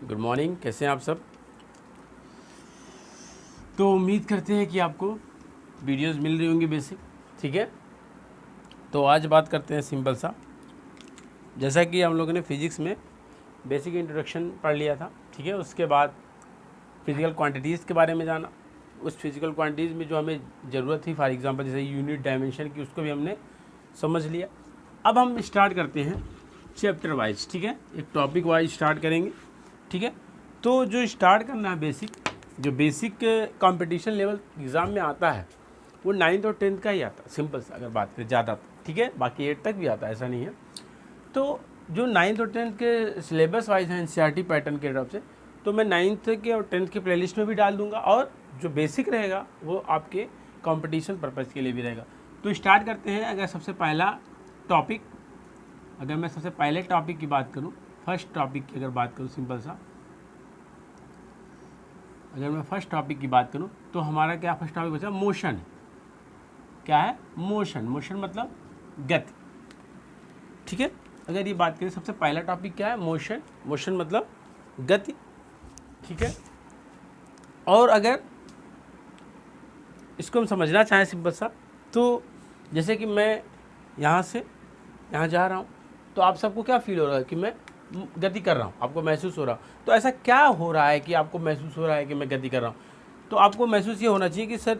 Good morning. कैसे हैं आप सब? तो उम्मीद करते हैं कि आपको वीडियोस मिल रही होंगी बेसिक। ठीक है, तो आज बात करते हैं सिंपल सा, जैसा कि हम लोगों ने फिजिक्स में बेसिक इंट्रोडक्शन पढ़ लिया था। ठीक है, उसके बाद फिजिकल क्वांटिटीज़ के बारे में जाना। उस फिजिकल क्वांटिटीज़ में जो हमें ज़रूरत थी, फॉर एग्जांपल जैसे यूनिट डायमेंशन की, उसको भी हमने समझ लिया। अब हम स्टार्ट करते हैं चैप्टर वाइज। ठीक है, एक टॉपिक वाइज स्टार्ट करेंगे। ठीक है, तो जो स्टार्ट करना है जो बेसिक कंपटीशन लेवल एग्ज़ाम में आता है वो 9th और 10th का ही आता है, सिंपल सा अगर बात करें ज़्यादा। ठीक है, बाकी 8 तक भी आता है, ऐसा नहीं है। तो जो 9th और 10th के सिलेबस वाइज हैं एनसीईआरटी पैटर्न के तरफ से, तो मैं 9th के और 10th के प्लेलिस्ट में भी डाल दूंगा, और जो बेसिक रहेगा वो आपके कंपटीशन पर्पज़ के लिए भी रहेगा। तो स्टार्ट करते हैं। अगर सबसे पहला टॉपिक, अगर मैं सबसे पहले टॉपिक की बात करूं, फर्स्ट टॉपिक की अगर बात करूं, सिंपल सा अगर मैं फर्स्ट टॉपिक की बात करूं, तो हमारा क्या फर्स्ट टॉपिक बचा? मोशन। क्या है? मोशन। मोशन मतलब गति। ठीक है, अगर ये बात करें सबसे पहला टॉपिक क्या है? मोशन। मोशन मतलब गति। ठीक है, और अगर इसको हम समझना चाहें सिंपल सा, तो जैसे कि मैं यहाँ से यहाँ जा रहा हूँ, तो आप सबको क्या फील हो रहा है कि मैं गति कर रहा हूँ? आपको महसूस हो रहा, तो ऐसा क्या हो रहा है कि आपको महसूस हो रहा है कि मैं गति कर रहा हूँ? तो आपको महसूस ये होना चाहिए कि सर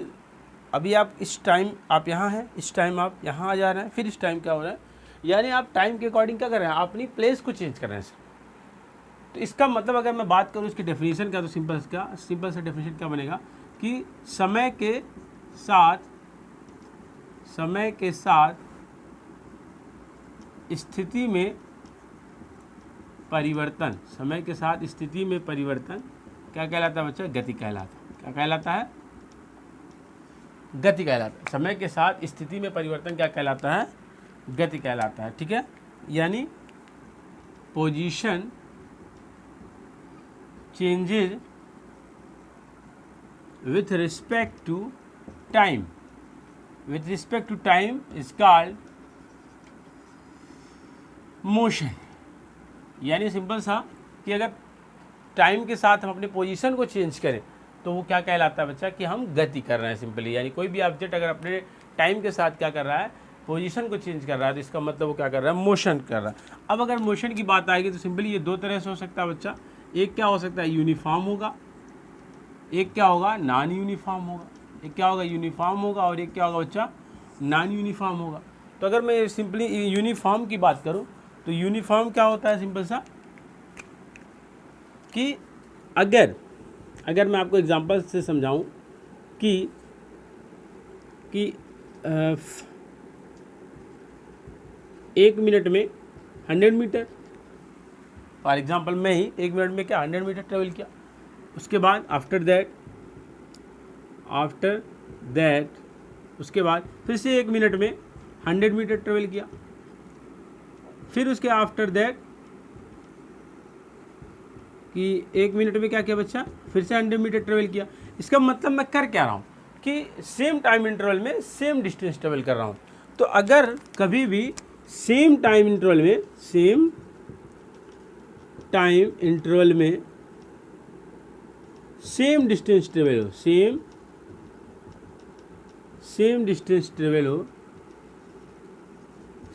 अभी आप इस टाइम आप यहाँ हैं, इस टाइम आप यहाँ आ जा रहे हैं, फिर इस टाइम क्या हो रहा है, यानी आप टाइम के अकॉर्डिंग क्या कर रहे हैं? आप अपनी प्लेस को चेंज कर रहे हैं सर। तो इसका मतलब अगर मैं बात करूँ इसकी डेफिनेशन का, तो सिंपल सा डेफिनेशन क्या बनेगा कि समय के साथ स्थिति में परिवर्तन, समय के साथ स्थिति में परिवर्तन क्या कहलाता है बच्चा? गति कहलाता है। क्या कहलाता है? गति कहलाता है। समय के साथ स्थिति में परिवर्तन क्या कहलाता है? गति कहलाता है। ठीक है, यानी position changes with respect to time is called motion। यानी सिंपल सा कि अगर टाइम के साथ हम अपने पोजीशन को चेंज करें तो वो क्या कहलाता है बच्चा? कि हम गति कर रहे हैं सिंपली। यानी कोई भी ऑब्जेक्ट अगर अपने टाइम के साथ क्या कर रहा है? पोजीशन को चेंज कर रहा है, तो इसका मतलब वो क्या कर रहा है? मोशन कर रहा है। अब अगर मोशन की बात आएगी तो सिंपली ये दो तरह से हो सकता है बच्चा। एक क्या हो सकता है? यूनिफॉर्म होगा, एक क्या होगा? नॉन यूनिफॉर्म होगा। एक क्या होगा? यूनिफॉर्म होगा, और एक क्या होगा बच्चा? नॉन यूनिफॉर्म होगा। तो अगर मैं सिंपली यूनिफॉर्म की बात करूं, तो यूनिफॉर्म क्या होता है? सिंपल सा कि अगर मैं आपको एग्जांपल से समझाऊं कि 1 मिनट में 100 मीटर, फॉर एग्जांपल मैं ही 1 मिनट में क्या 100 मीटर ट्रेवल किया, उसके बाद आफ्टर दैट उसके बाद फिर से 1 मिनट में 100 मीटर ट्रेवल किया, फिर उसके आफ्टर दैट कि 1 मिनट में क्या किया बच्चा? फिर से 100 मीटर ट्रेवल किया। इसका मतलब मैं कर क्या रहा हूँ कि सेम टाइम इंटरवल में सेम डिस्टेंस ट्रेवल कर रहा हूँ। तो अगर कभी भी सेम टाइम इंटरवल में सेम डिस्टेंस ट्रेवल हो,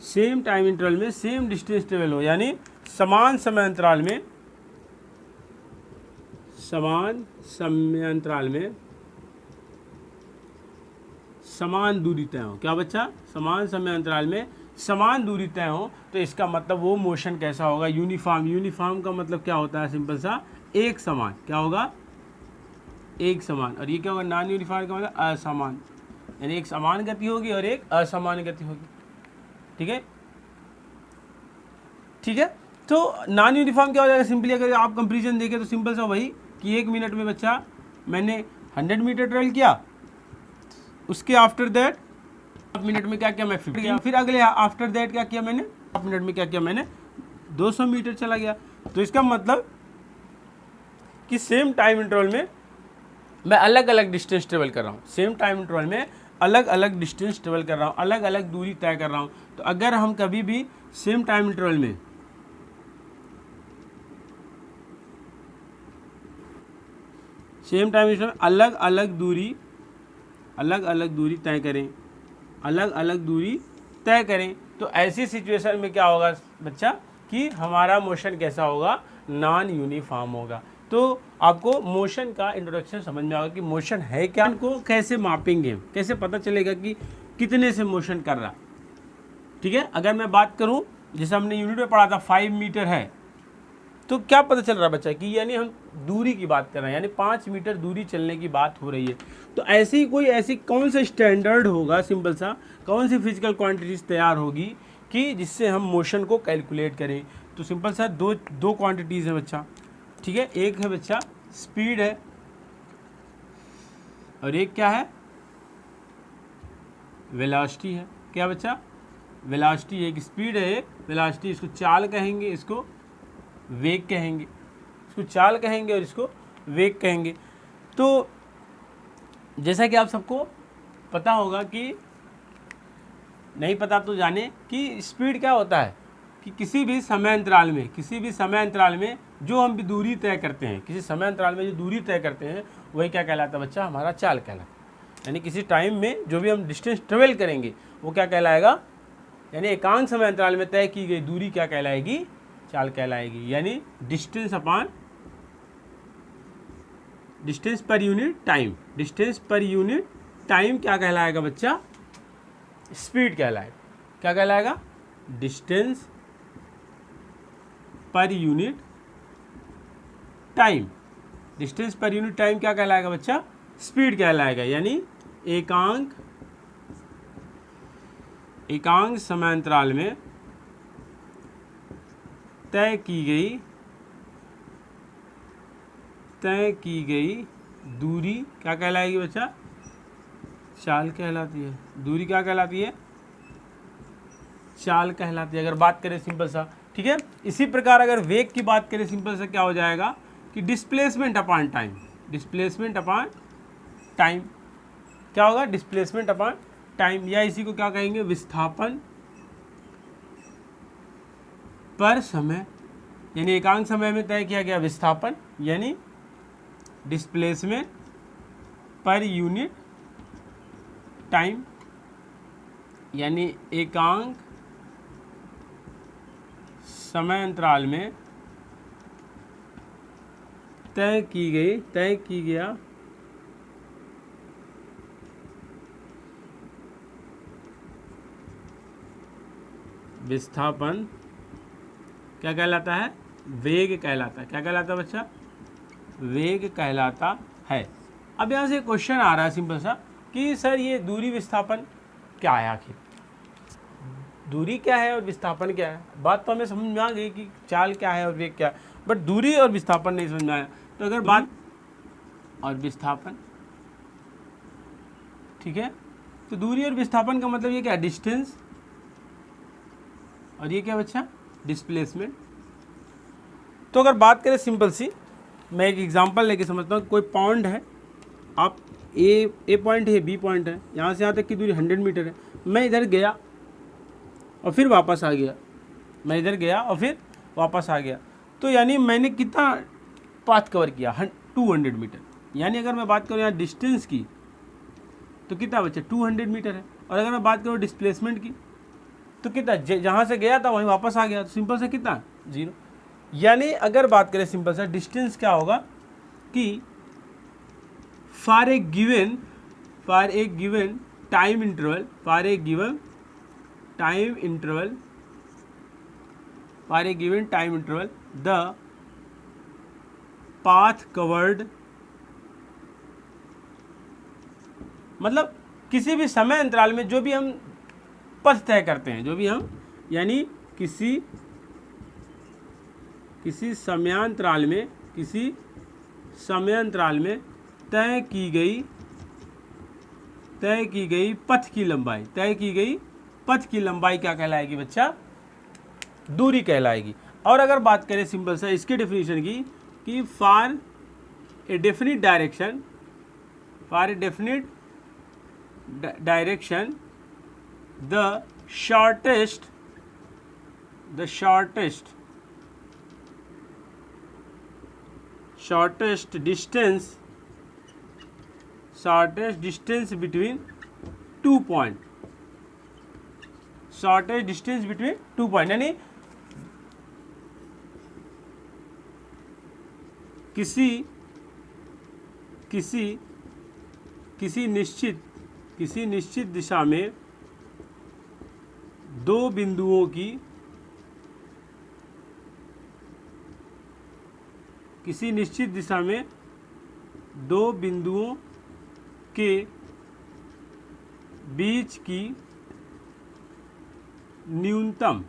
सेम टाइम इंटरवल में सेम डिस्टेंस ट्रेवल हो, यानी समान समय अंतराल में समान दूरी तय हो। क्या बच्चा? समान समय अंतराल में समान दूरी तय हो, तो इसका मतलब वो मोशन कैसा होगा? यूनिफॉर्म। यूनिफॉर्म का मतलब क्या होता है? सिंपल सा एक समान। क्या होगा? एक समान। और ये क्या होगा? नॉन यूनिफॉर्म का मतलब असमान, यानी एक समान गति होगी और एक असमान गति होगी। ठीक है, तो नॉन यूनिफॉर्म क्या हो जाएगा? सिंपली अगर आप कंपेरिजन देखें तो सिंपल सा वही कि 1 मिनट में बच्चा मैंने 100 मीटर ट्रेवल किया, उसके आफ्टर दैट हाफ मिनट में क्या किया? मैं 50 किया, फिर अगले आफ्टर दैट क्या किया मैंने? हाफ मिनट में क्या किया मैंने? 200 मीटर चला गया। तो इसका मतलब कि सेम टाइम इंटरवल में मैं अलग अलग डिस्टेंस ट्रेवल कर रहा हूँ, सेम टाइम इंटरवल में अलग अलग डिस्टेंस ट्रेवल कर रहा हूँ, अलग अलग दूरी तय कर रहा हूँ। तो अगर हम कभी भी सेम टाइम इंटरवल में सेम टाइम इंटरवल अलग अलग दूरी तय करें, अलग अलग दूरी तय करें। तो ऐसी सिचुएशन में क्या होगा बच्चा कि हमारा मोशन कैसा होगा, नॉन यूनिफॉर्म होगा। तो आपको मोशन का इंट्रोडक्शन समझ में आएगा कि मोशन है क्या, को कैसे मापेंगे, कैसे पता चलेगा कि कितने से मोशन कर रहा। ठीक है, अगर मैं बात करूं जैसे हमने यूनिट में पढ़ा था 5 मीटर है, तो क्या पता चल रहा है बच्चा कि यानी हम दूरी की बात कर रहे हैं, यानी 5 मीटर दूरी चलने की बात हो रही है। तो ऐसी कोई ऐसी कौन सा स्टैंडर्ड होगा, सिंपल सा कौन सी फिजिकल क्वांटिटीज तैयार होगी कि जिससे हम मोशन को कैलकुलेट करें। तो सिंपल सा दो क्वांटिटीज़ है बच्चा। ठीक है, एक है बच्चा स्पीड है और एक क्या है, वेलोसिटी है। क्या बच्चा, वेलोसिटी, एक स्पीड है एक वेलोसिटी। इसको चाल कहेंगे, इसको वेग कहेंगे, इसको चाल कहेंगे और इसको वेग कहेंगे। तो जैसा कि आप सबको पता होगा कि नहीं पता तो जाने कि स्पीड क्या होता है कि किसी भी समय अंतराल में जो हम भी दूरी तय करते हैं, किसी समय अंतराल में जो दूरी तय करते हैं वही क्या कहलाता है बच्चा, हमारा चाल कहलाता है। यानी किसी टाइम में जो भी हम डिस्टेंस ट्रेवल करेंगे वो क्या कहलाएगा, यानी एकांक समय अंतराल में तय की गई दूरी क्या कहलाएगी, चाल कहलाएगी। यानी distance upon distance per unit time, distance per unit time क्या कहलाएगा बच्चा, स्पीड कहलाएगा। क्या कहलाएगा, distance per unit time, distance per unit time क्या कहलाएगा बच्चा, स्पीड कहलाएगा। यानी एकांक समयांतराल में तय की गई दूरी क्या कहलाएगी बच्चा, चाल कहलाती है। दूरी क्या कहलाती है, चाल कहलाती है, अगर बात करें सिंपल सा। ठीक है, इसी प्रकार अगर वेग की बात करें सिंपल सा, क्या हो जाएगा कि displacement upon time, displacement upon time क्या होगा, डिस्प्लेसमेंट अपॉन टाइम, या इसी को क्या कहेंगे, विस्थापन पर समय। यानी एकांक समय में तय किया गया विस्थापन, यानी डिस्प्लेसमेंट पर यूनिट टाइम, यानी एकांक समय अंतराल में तय किया विस्थापन क्या कहलाता है, वेग कहलाता है। क्या कहलाता है बच्चा, वेग कहलाता है। अब यहाँ से क्वेश्चन आ रहा है सिंपल सा कि सर ये दूरी विस्थापन क्या है, आखिर दूरी क्या है और विस्थापन क्या है। बात तो हमें समझ में आ गई कि चाल क्या है और वेग क्या है, बट दूरी और विस्थापन नहीं समझ में आया। तो अगर बात और विस्थापन, ठीक है, तो दूरी और विस्थापन का मतलब ये क्या है, डिस्टेंस, और ये क्या बच्चा, डिस्प्लेसमेंट। तो अगर बात करें सिंपल सी, मैं एक एग्जांपल लेके समझता हूँ। कोई पॉइंट है, आप ए पॉइंट है, बी पॉइंट है, यहाँ से यहाँ तक की दूरी 100 मीटर है। मैं इधर गया और फिर वापस आ गया, मैं इधर गया और फिर वापस आ गया, तो यानी मैंने कितना पाथ कवर किया, 200 मीटर। यानी अगर मैं बात करूँ यहाँ डिस्टेंस की तो कितना बच्चा, 200 मीटर है। और अगर मैं बात करूँ डिस्प्लेसमेंट की तो कितना, जहाँ से गया था वहीं वापस आ गया, तो सिंपल से कितना, 0। यानी अगर बात करें सिंपल सा, डिस्टेंस क्या होगा कि for a given time interval, for a given time interval the path covered, मतलब किसी भी समय अंतराल में जो भी हम पथ तय करते हैं, जो भी हम, यानी किसी समयांतराल में तय की गई पथ की लंबाई क्या कहलाएगी बच्चा, दूरी कहलाएगी। और अगर बात करें सिंपल सा इसके डेफिनेशन की कि for a definite direction the shortest distance shortest distance between 2 point, shortest distance between 2 point, यानी किसी निश्चित दिशा में दो बिंदुओं की, किसी निश्चित दिशा में दो बिंदुओं के बीच की न्यूनतम,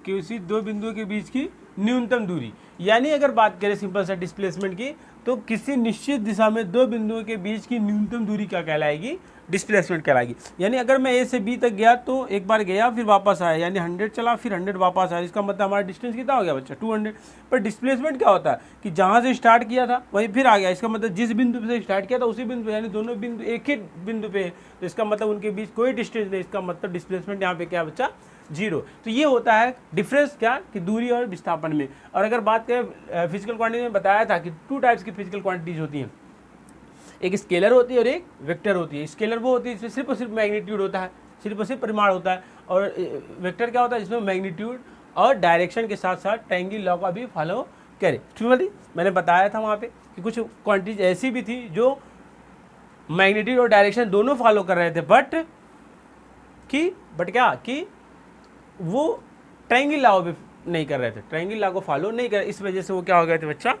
किसी दो बिंदुओं के बीच की न्यूनतम दूरी, यानी अगर बात करें सिंपल सा डिस्प्लेसमेंट की, तो किसी निश्चित दिशा में दो बिंदुओं के बीच की न्यूनतम दूरी क्या कहलाएगी, डिस्प्लेसमेंट कहलाएगी। यानी अगर मैं ए से बी तक गया तो एक बार गया फिर वापस आया, यानी 100 चला फिर 100 वापस आया, इसका मतलब हमारा डिस्टेंस कितना हो गया बच्चा, 200। पर डिस्प्लेसमेंट क्या होता है कि जहाँ से स्टार्ट किया था वहीं फिर आ गया, इसका मतलब जिस बिंदु से स्टार्ट किया था उसी बिंदु, यानी दोनों बिंदु एक ही बिंदु पे है, तो इसका मतलब उनके बीच कोई डिस्टेंस नहीं, इसका मतलब डिस्प्लेसमेंट यहाँ पे क्या बच्चा, 0। तो ये होता है डिफरेंस क्या कि दूरी और विस्थापन में। और अगर बात करें फिजिकल क्वांटिटी में बताया था कि 2 टाइप्स की फिजिकल क्वांटिटीज होती हैं, एक स्केलर होती है और एक वेक्टर होती है। स्केलर वो होती है जिसमें सिर्फ और सिर्फ मैग्नीट्यूड होता है, सिर्फ और सिर्फ परिमाण होता है, और वेक्टर क्या होता है जिसमें मैग्नीट्यूड और डायरेक्शन के साथ साथ ट्रायंगल लॉ का भी फॉलो करे। ठीक, मैंने बताया था वहाँ पे कि कुछ क्वांटिटीज ऐसी भी थी जो मैग्नीट्यूड और डायरेक्शन दोनों फॉलो कर रहे थे, बट क्या कि वो ट्रायंगल लॉ भी नहीं कर रहे थे, ट्रायंगल लॉ को फॉलो नहीं कर, इस वजह से वो क्या हो गए थे बच्चा,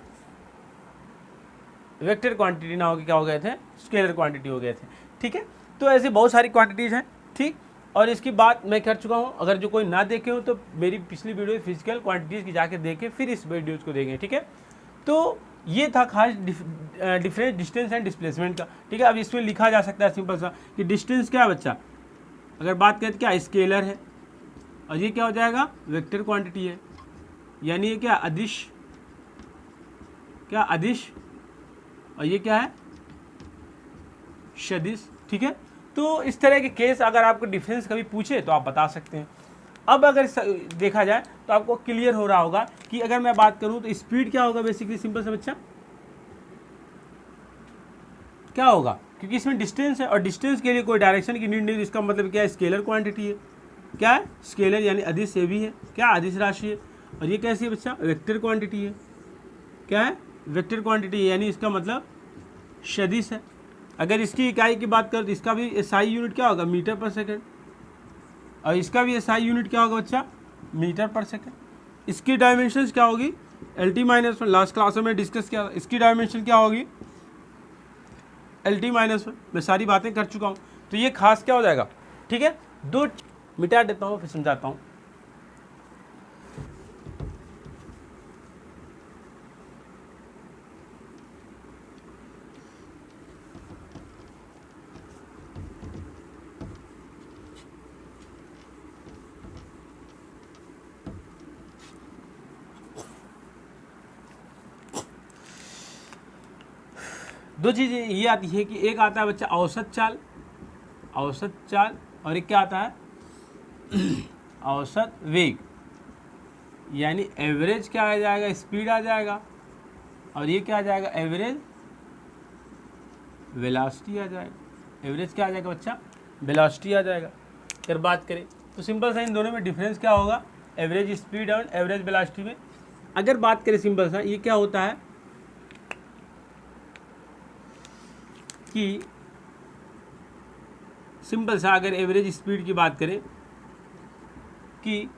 वेक्टर क्वांटिटी ना होकर क्या हो गए थे, स्केलर क्वांटिटी हो गए थे। ठीक है, तो ऐसी बहुत सारी क्वांटिटीज़ हैं। ठीक, और इसकी बात मैं कर चुका हूँ, अगर जो कोई ना देखे हो तो मेरी पिछली वीडियो फिजिकल क्वांटिटीज़ की जाके देखें, फिर इस वीडियोज़ को देखें। ठीक है, तो ये था खास डिफरेंस डिस्टेंस एंड डिस्प्लेसमेंट का। ठीक है, अब इसमें लिखा जा सकता है सिंपल सा कि डिस्टेंस क्या है बच्चा, अगर बात करें तो क्या स्केलर है, और ये क्या हो जाएगा, वेक्टर क्वांटिटी है, यानी ये क्या अदिश, और ये क्या है, सदिश। ठीक है, तो इस तरह के केस अगर आपको डिफरेंस कभी पूछे तो आप बता सकते हैं। अब अगर देखा जाए तो आपको क्लियर हो रहा होगा कि अगर मैं बात करूं तो स्पीड क्या होगा, बेसिकली सिंपल सा बच्चा क्या होगा, क्योंकि इसमें डिस्टेंस है और डिस्टेंस के लिए कोई डायरेक्शन की नीड नहीं, इसका मतलब क्या है, स्केलर क्वांटिटी है। क्या है, स्केलर यानी अदिश से भी है, क्या अदिश राशि है, और ये कैसी है बच्चा, वेक्टर क्वांटिटी है। क्या है, वेक्टर क्वांटिटी, यानी इसका मतलब सदिश है। अगर इसकी इकाई की बात करें तो इसका भी एसआई यूनिट क्या होगा, मीटर पर सेकंड, और इसका भी एसआई यूनिट क्या होगा बच्चा, मीटर पर सेकंड। इसकी डायमेंशंस क्या होगी, LT-1, लास्ट क्लासों में डिस्कस किया, इसकी डायमेंशन क्या होगी, LT-1, मैं सारी बातें कर चुका हूँ। तो ये खास क्या हो जाएगा। ठीक है, दो मिटा देता हूँ फिर समझाता हूँ। दो चीज़ें ये आती है कि एक आता है बच्चा औसत चाल, और एक क्या आता है औसत वेग, यानी एवरेज क्या आ जाएगा, स्पीड आ जाएगा, और ये क्या आ जाएगा, एवरेज वेलोसिटी आ जाएगा। एवरेज क्या आ जाएगा बच्चा, वेलोसिटी आ जाएगा। अगर बात करें तो सिंपल सा इन दोनों में डिफरेंस क्या होगा, एवरेज स्पीड और एवरेज वेलोसिटी में। अगर बात करें सिंपल सा, ये क्या होता है कि सिंपल सा अगर एवरेज स्पीड की बात करें कि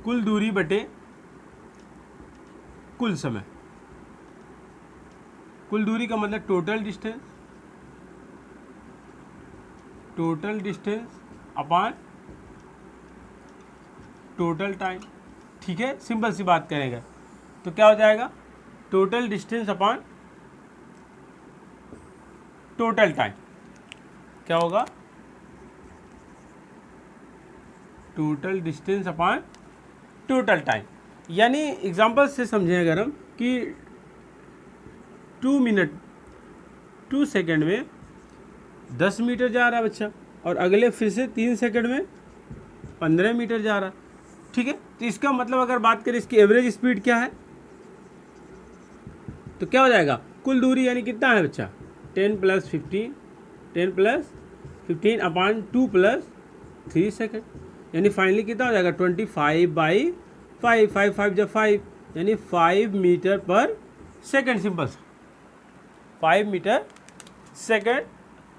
कुल दूरी बटे कुल समय, कुल दूरी का मतलब total distance upon total time. ठीक है, सिंपल सी बात करेंगे तो क्या हो जाएगा, total distance upon total time. क्या होगा, total distance upon total time. यानी एग्जांपल से समझें अगर हम कि 2 सेकंड में 10 मीटर जा रहा है बच्चा, और अगले फिर से 3 सेकंड में 15 मीटर जा रहा है। ठीक है, तो इसका मतलब अगर बात करें इसकी एवरेज स्पीड क्या है, तो क्या हो जाएगा, कुल दूरी यानी कितना है बच्चा, 10 + 15, 10 + 15 अपॉन 2 + 3 सेकेंड, यानी फाइनली कितना हो जाएगा 25/5, 5 5 जब 5 यानी 5 मीटर पर सेकेंड। सिंपल सा 5 मीटर सेकेंड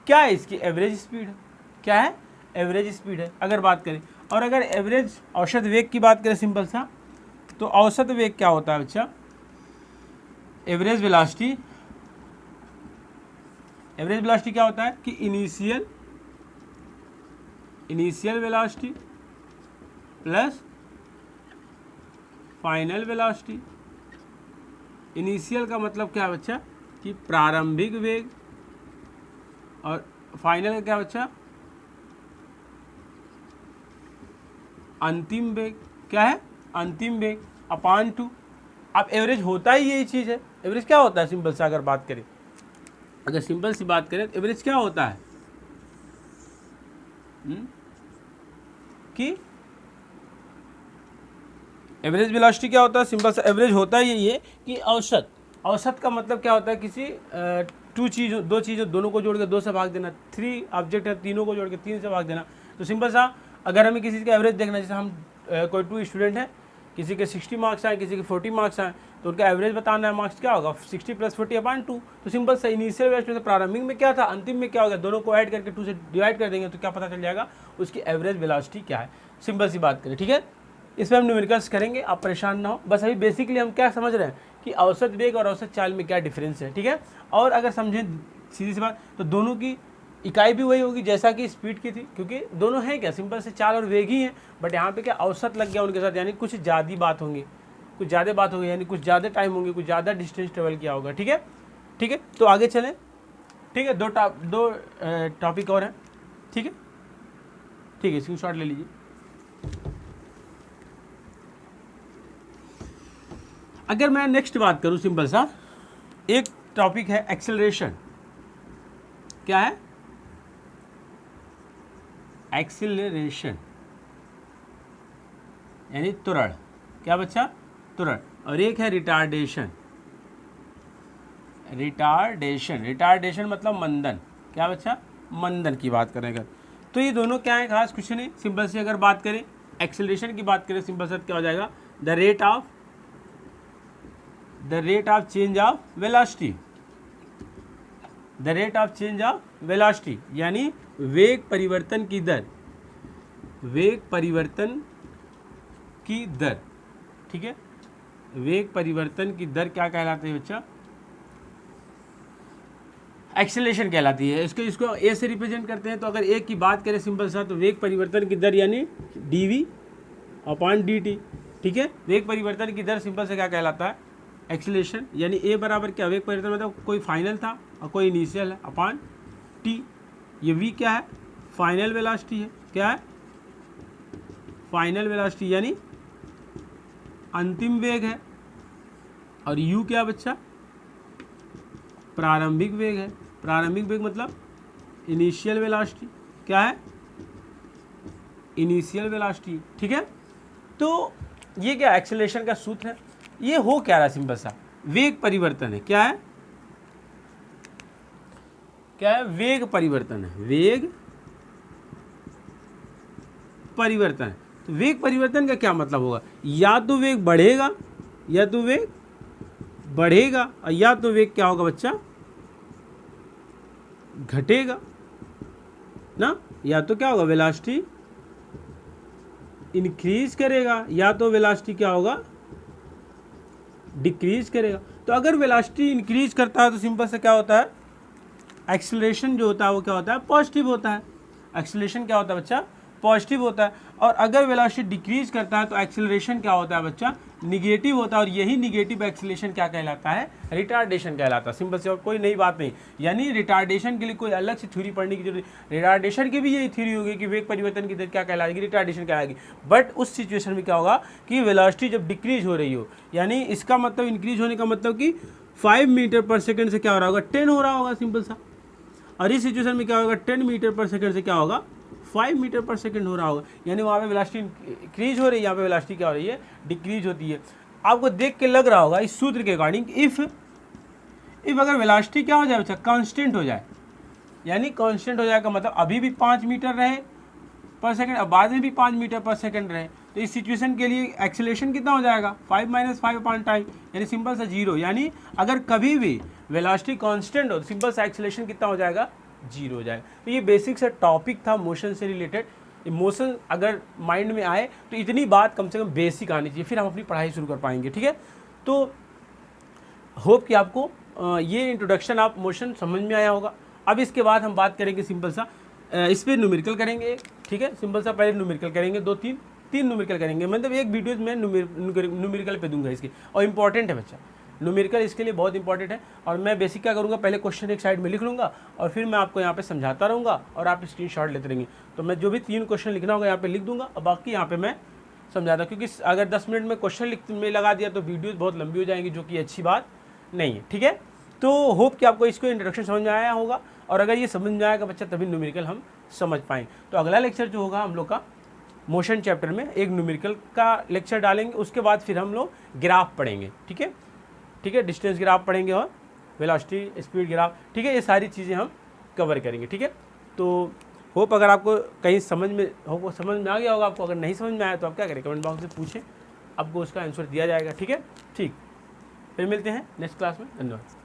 क्या है, इसकी एवरेज स्पीड है। क्या है, एवरेज स्पीड है अगर बात करें। और अगर एवरेज औसत वेग की बात करें सिंपल सा, तो औसत वेग क्या होता है बच्चा, एवरेज वेलोसिटी। एवरेज वेलोसिटी क्या होता है कि initial velocity plus final velocity. Initial का मतलब क्या है बच्चा कि प्रारंभिक वेग, और फाइनल का क्या बच्चा, अंतिम वेग। क्या है, अंतिम वेग अपॉन 2। अब एवरेज होता ही यही चीज़ है। एवरेज क्या होता है सिंपल सा अगर बात करें, अगर सिंपल सी बात करें तो एवरेज क्या होता है कि एवरेज वेलोसिटी क्या होता है, सिंपल सा एवरेज होता है यही है कि औसत। औसत का मतलब क्या होता है, किसी दो चीज़ों दोनों को जोड़ के 2 से भाग देना, 3 ऑब्जेक्ट है तीनों को जोड़ के 3 से भाग देना। तो सिंपल सा अगर हमें किसी का एवरेज देखना, जैसे हम कोई 2 स्टूडेंट हैं, किसी के 60 मार्क्स आए, किसी के 40 मार्क्स आए, तो उनका एवरेज बताना है, मार्क्स क्या होगा 60 + 40 अपॉन 2। तो सिंपल सा इनिशियल वेलोसिटी से प्रारंभिक में क्या था, अंतिम में क्या होगा, दोनों को ऐड करके 2 से डिवाइड कर देंगे तो क्या पता चल जाएगा उसकी एवरेज वेलोसिटी क्या है। सिंपल सी बात करें, ठीक है। इसमें हम न्यूमेरिकल्स करेंगे, आप परेशान ना हो। बस अभी बेसिकली हम क्या समझ रहे हैं कि औसत वेग और औसत चाल में क्या डिफरेंस है, ठीक है। और अगर समझें सीधी सी बात, तो दोनों की इकाई भी वही होगी जैसा कि स्पीड की थी, क्योंकि दोनों हैं क्या, सिंपल से चाल और वेग ही हैं। बट यहाँ पे क्या औसत लग गया उनके साथ, यानी कुछ ज़्यादा बात होंगी, कुछ ज़्यादा बात होगी, यानी कुछ ज़्यादा टाइम होंगे, कुछ ज़्यादा डिस्टेंस ट्रेवल किया होगा, ठीक है। ठीक है, तो आगे चलें, ठीक है। दो टॉपिक और हैं, ठीक है, ठीक है, स्क्रीनशॉट ले लीजिए। अगर मैं नेक्स्ट बात करूं सिंपल सा, एक टॉपिक है एक्सेलरेशन। क्या है, एक्सेलरेशन यानी त्वरण। क्या बच्चा, त्वरण। और एक है रिटार्डेशन। रिटार्डेशन मतलब मंदन। क्या बच्चा, मंदन की बात करेंगे। तो ये दोनों क्या है, खास कुछ नहीं। सिंपल से अगर बात करें एक्सेलरेशन की बात करें, सिंपल से क्या हो जाएगा, the rate of change of velocity. The rate of change of velocity यानी वेग परिवर्तन की दर। वेग परिवर्तन की दर, ठीक है। वेग परिवर्तन की दर क्या कहलाती है बच्चा, एक्सेलरेशन कहलाती है। इसको ए से रिप्रेजेंट करते हैं। तो अगर ए की बात करें सिंपल सा, तो वेग परिवर्तन की दर यानी dv/dt, ठीक है। वेग परिवर्तन की दर सिंपल से क्या कहलाता है, एक्सेलरेशन। यानी ए बराबर क्या, वेग परिवर्तन मतलब कोई फाइनल था और कोई इनिशियल है, अपॉन टी। ये वी क्या है, फाइनल वेलोसिटी है। क्या है, फाइनल वेलोसिटी यानी अंतिम वेग है। और यू क्या बच्चा, प्रारंभिक वेग है। प्रारंभिक वेग मतलब इनिशियल वेलोसिटी। क्या है, इनिशियल वेलोसिटी, ठीक है। तो ये क्या एक्सेलरेशन का सूत्र है। ये हो क्या रहा, सिंपल सा वेग परिवर्तन है। क्या है, क्या है, वेग परिवर्तन है। वेग परिवर्तन है। तो वेग परिवर्तन का क्या मतलब होगा, या तो वेग बढ़ेगा, या तो वेग बढ़ेगा, और या तो वेग क्या होगा बच्चा, घटेगा ना। या तो क्या होगा, वेलोसिटी इंक्रीज करेगा, या तो वेलोसिटी क्या होगा, डिक्रीज करेगा। तो अगर वेलोसिटी इंक्रीज करता है तो सिंपल से क्या होता है, एक्सेलरेशन जो होता है वो क्या होता है, पॉजिटिव होता है। एक्सेलरेशन क्या होता है बच्चा, पॉजिटिव होता है। और अगर वेलोसिटी डिक्रीज करता है तो एक्सेलरेशन क्या होता है बच्चा, निगेटिव होता है। और यही निगेटिव एक्सेलरेशन क्या कहलाता है, रिटार्डेशन कहलाता है। सिंपल से, और कोई नई बात नहीं। यानी रिटार्डेशन के लिए कोई अलग से थ्योरी पढ़ने की जरूरत, रिटार्डेशन की भी यही थ्योरी होगी कि वेग परिवर्तन की दर क्या कहलाएगी, रिटार्डेशन कहलाएगी। बट उस सिचुएशन में क्या होगा कि वेलोसिटी जब डिक्रीज हो रही हो, यानी इसका मतलब इंक्रीज होने का मतलब कि 5 मीटर पर सेकेंड से क्या हो रहा होगा, 10 हो रहा होगा, सिंपल सा। और इस सिचुएशन में क्या होगा, 10 मीटर पर सेकेंड से क्या होगा, 5 मीटर पर सेकेंड हो रहा होगा। यानी वहाँ पे वेलोसिटी इंक्रीज हो रही है, यहाँ पे वेलोसिटी क्या हो रही है, डिक्रीज होती है। आपको देख के लग रहा होगा इस सूत्र के अकॉर्डिंग, इफ इफ अगर वेलोसिटी क्या हो जाए बच्चा, कांस्टेंट हो जाए, यानी कांस्टेंट हो जाएगा मतलब अभी भी 5 मीटर रहे पर सेकंड, अब बाद में भी 5 मीटर पर सेकंड रहे, तो इस सिचुएशन के लिए एक्सेलरेशन कितना हो जाएगा 5 - 5 अपॉन टाइम, यानी सिंपल सा 0। यानी अगर कभी भी वेलोसिटी कांस्टेंट हो तो सिंपल सा एक्सेलरेशन कितना हो जाएगा, 0 हो जाएगा। तो ये बेसिक सा टॉपिक था मोशन से रिलेटेड। इमोशन अगर माइंड में आए तो इतनी बात कम से कम बेसिक आनी चाहिए, फिर हम अपनी पढ़ाई शुरू कर पाएंगे, ठीक है। तो होप कि आपको ये इंट्रोडक्शन आप मोशन समझ में आया होगा। अब इसके बाद हम बात करेंगे सिंपल सा इस पर न्यूमेरिकल करेंगे, ठीक है। सिंपल सा पहले न्यूमेरिकल करेंगे, तीन न्यूमेरिकल करेंगे, मतलब एक वीडियो में न्यूमेरिकल पे दूंगा इसके, और इम्पॉर्टेंट है बच्चा न्यूमेरिकल, इसके लिए बहुत इंपॉर्टेंट है। और मैं बेसिक क्या करूँगा, पहले क्वेश्चन एक साइड में लिख लूँगा और फिर मैं आपको यहाँ पे समझाता रहूँगा और आप स्क्रीनशॉट लेते रहेंगे। तो मैं जो भी 3 क्वेश्चन लिखना होगा यहाँ पे लिख दूँगा और बाकी यहाँ पे मैं समझाता, क्योंकि अगर 10 मिनट में क्वेश्चन लिख में लगा दिया तो वीडियोज़ बहुत लंबी हो जाएंगी, जो कि अच्छी बात नहीं है, ठीक है। तो होप कि आपको इसको इंट्रोडक्शन समझ में आया होगा, और अगर ये समझ में आएगा बच्चा तभी न्यूमेरिकल हम समझ पाएंगे। तो अगला लेक्चर जो होगा हम लोग का मोशन चैप्टर में एक न्यूमेरिकल का लेक्चर डालेंगे, उसके बाद फिर हम लोग ग्राफ पढ़ेंगे, ठीक है, ठीक है। डिस्टेंस ग्राफ पढ़ेंगे और वेलोसिटी स्पीड ग्राफ, ठीक है। ये सारी चीज़ें हम कवर करेंगे, ठीक है। तो होप अगर आपको कहीं समझ में आ गया होगा, आपको अगर नहीं समझ में आया तो आप क्या करें, कमेंट बॉक्स में पूछें, आपको उसका आंसर दिया जाएगा, ठीक है। ठीक, फिर मिलते हैं नेक्स्ट क्लास में, धन्यवाद।